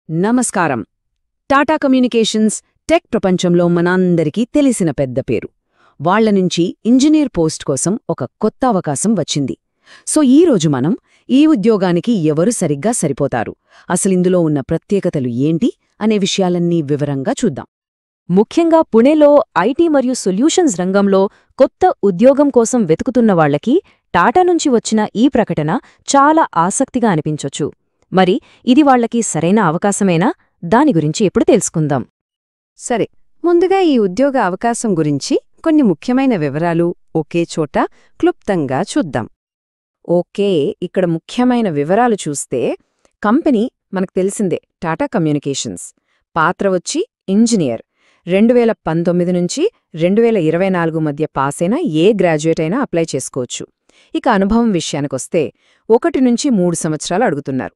నమస్కారం. Tata communications tech ప్రపంచంలో మనందరికీ తెలిసిన పెద్ద పేరు. వాళ్ల నుంచి ఇంజనీర్ పోస్ట్ కోసం ఒక కొత్త అవకాశం వచ్చింది. సో ఈరోజు మనం ఈ ఉద్యోగానికి ఎవరు సరిగ్గా సరిపోతారు, అసలిందులో ఉన్న ప్రత్యేకతలు ఏంటి అనే విషయాలన్నీ వివరంగా చూద్దాం. ముఖ్యంగా పుణేలో ఐటీ మరియు సొల్యూషన్స్ రంగంలో కొత్త ఉద్యోగం కోసం వెతుకుతున్న వాళ్లకి టాటా నుంచి వచ్చిన ఈ ప్రకటన చాలా ఆసక్తిగా అనిపించొచ్చు. మరి ఇది వాళ్లకి సరైన అవకాశమేనా? దాని గురించి ఇప్పుడు తెలుసుకుందాం. సరే, ముందుగా ఈ ఉద్యోగ అవకాశం గురించి కొన్ని ముఖ్యమైన వివరాలు ఒకే చోట క్లుప్తంగా చూద్దాం. ఓకే, ఇక్కడ ముఖ్యమైన వివరాలు చూస్తే కంపెనీ మనకు తెలిసిందే, టాటా కమ్యూనికేషన్స్. పాత్ర వచ్చి ఇంజనీర్. 2019 నుంచి 2024 మధ్య పాసైన ఏ గ్రాడ్యుయేట్ అయినా అప్లై చేసుకోవచ్చు. ఇక అనుభవం విషయానికొస్తే 1 నుంచి 3 సంవత్సరాలు అడుగుతున్నారు.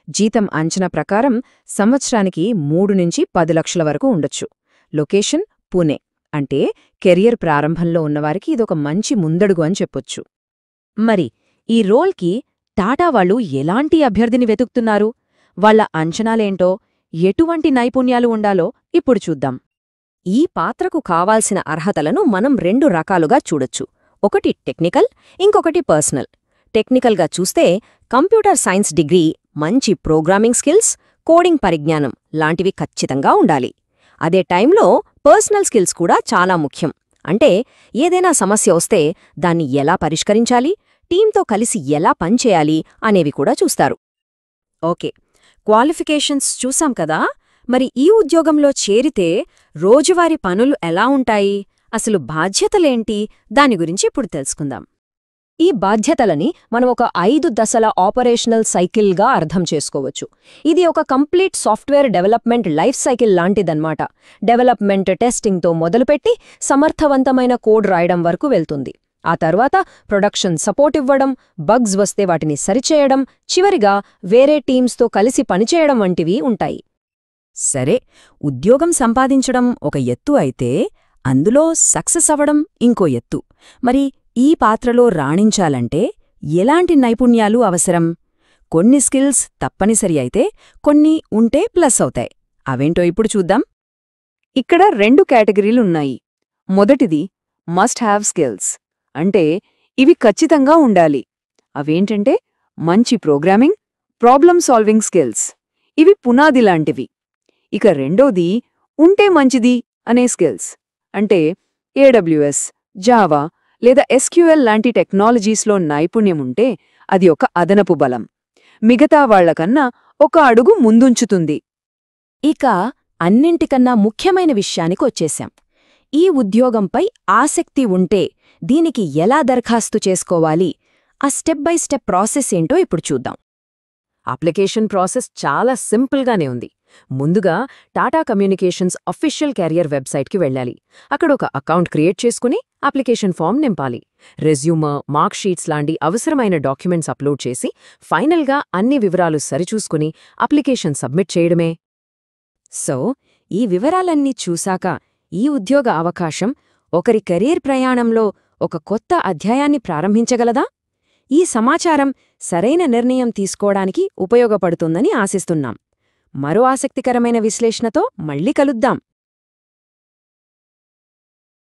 జీతం అంచనా ప్రకారం సంవత్సరానికి 3 నుంచి 10 లక్షల వరకు ఉండొచ్చు. లొకేషన్ పూణే. అంటే కెరియర్ ప్రారంభంలో ఉన్నవారికి ఇదొక మంచి ముందడుగు అని చెప్పొచ్చు. మరి ఈ రోల్కి టాటా వాళ్ళు ఎలాంటి అభ్యర్థిని వెతుకుతున్నారు? వాళ్ల అంచనాలేంటో, ఎటువంటి నైపుణ్యాలు ఉండాలో ఇప్పుడు చూద్దాం. ఈ పాత్రకు కావాల్సిన అర్హతలను మనం 2 రకాలుగా చూడొచ్చు. ఒకటి టెక్నికల్, ఇంకొకటి పర్సనల్. టెక్నికల్గా చూస్తే కంప్యూటర్ సైన్స్ డిగ్రీ, మంచి ప్రోగ్రామింగ్ స్కిల్స్, కోడింగ్ పరిజ్ఞానం లాంటివి ఖచ్చితంగా ఉండాలి. అదే టైంలో పర్సనల్ స్కిల్స్ కూడా చాలా ముఖ్యం. అంటే ఏదైనా సమస్య వస్తే దాన్ని ఎలా పరిష్కరించాలి, టీంతో కలిసి ఎలా పనిచేయాలి అనేవి కూడా చూస్తారు. ఓకే, క్వాలిఫికేషన్స్ చూసాం కదా. మరి ఈ ఉద్యోగంలో చేరితే రోజువారీ పనులు ఎలా ఉంటాయి, అసలు బాధ్యతలేంటి, దాని గురించి ఇప్పుడు తెలుసుకుందాం. ఈ బాధ్యతలని మనం ఒక 5 దశల ఆపరేషనల్ సైకిల్గా అర్థం చేసుకోవచ్చు. ఇది ఒక complete software development life cycle లాంటిదన్నమాట. డెవలప్మెంట్ టెస్టింగ్తో మొదలుపెట్టి సమర్థవంతమైన కోడ్ రాయడం వరకు వెళ్తుంది. ఆ తర్వాత ప్రొడక్షన్ సపోర్ట్ ఇవ్వడం, బగ్స్ వస్తే వాటిని సరిచేయడం, చివరిగా వేరే టీమ్స్తో కలిసి పనిచేయడం వంటివి ఉంటాయి. సరే, ఉద్యోగం సంపాదించడం ఒక ఎత్తు అయితే అందులో సక్సెస్ అవ్వడం ఇంకో ఎత్తు. మరి ఈ పాత్రలో రాణించాలంటే ఎలాంటి నైపుణ్యాలు అవసరం? కొన్ని స్కిల్స్ తప్పనిసరి అయితే కొన్ని ఉంటే ప్లస్ అవుతాయి. అవేంటో ఇప్పుడు చూద్దాం. ఇక్కడ 2 కేటగిరీలున్నాయి. మొదటిది మస్ట్ హ్యావ్ స్కిల్స్. అంటే ఇవి ఖచ్చితంగా ఉండాలి. అవేంటంటే మంచి ప్రోగ్రామింగ్, ప్రాబ్లమ్ సాల్వింగ్ స్కిల్స్. ఇవి పునాది లాంటివి. ఇక రెండోది ఉంటే మంచిది అనే స్కిల్స్. అంటే AWS, జావా లేదా SQL లాంటి టెక్నాలజీస్లో నైపుణ్యముంటే అది ఒక అదనపు బలం. మిగతా వాళ్లకన్నా ఒక అడుగు ముందుంచుతుంది. ఇక అన్నింటికన్నా ముఖ్యమైన విషయానికి వచ్చేశాం. ఈ ఉద్యోగంపై ఆసక్తి ఉంటే దీనికి ఎలా దరఖాస్తు చేసుకోవాలి, ఆ స్టెప్ బై స్టెప్ ప్రాసెస్ ఏంటో ఇప్పుడు చూద్దాం. అప్లికేషన్ ప్రాసెస్ చాలా సింపుల్గానే ఉంది. ముందుగా టాటా కమ్యూనికేషన్స్ అఫీషియల్ కెరియర్ వెబ్సైట్కి వెళ్ళాలి. అక్కడ ఒక అకౌంట్ క్రియేట్ చేసుకుని అప్లికేషన్ ఫామ్ నింపాలి. రెజ్యూమ్, మార్క్ షీట్స్ లాంటి అవసరమైన డాక్యుమెంట్స్ అప్లోడ్ చేసి ఫైనల్గా అన్ని వివరాలు సరిచూసుకుని అప్లికేషన్ సబ్మిట్ చేయడమే. సో ఈ వివరాలన్నీ చూశాక ఈ ఉద్యోగ అవకాశం ఒకరి కెరీర్ ప్రయాణంలో ఒక కొత్త అధ్యాయాన్ని ప్రారంభించగలదా? ఈ సమాచారం సరైన నిర్ణయం తీసుకోవడానికి ఉపయోగపడుతుందని ఆశిస్తున్నాం. మరో ఆసక్తికరమైన విశ్లేషణతో మళ్ళీ కలుద్దాం.